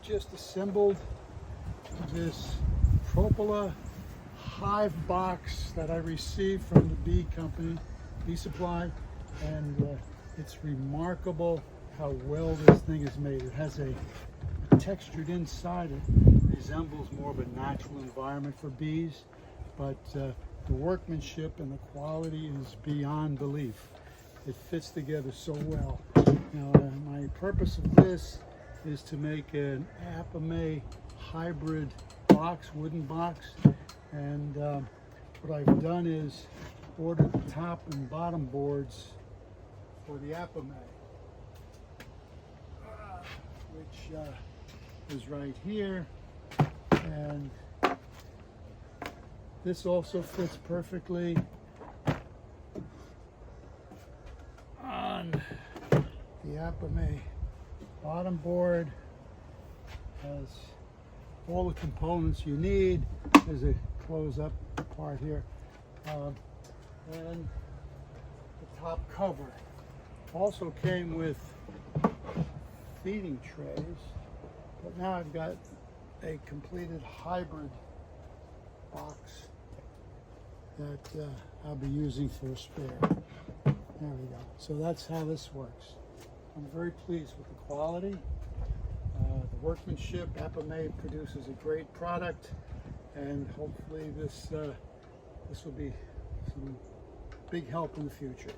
just assembled this Propla Hive box that I received from the bee company, Bee Supply, and it's remarkable how well this thing is made. It has a textured inside. It resembles more of a natural environment for bees, but the workmanship and the quality is beyond belief. It fits together so well. Now, my purpose of this is to make an Apimaye hybrid box, wooden box, and what I've done is ordered the top and bottom boards for the Apimaye, which is right here, and this also fits perfectly on the Apimaye bottom board. Has all the components you need. There's a close-up part here, and the top cover also came with feeding trays, but now I've got a completed hybrid box that I'll be using for a spare. There we go. So that's how this works. I'm very pleased with the quality, the workmanship. Apimaye produces a great product, and hopefully this will be some big help in the future.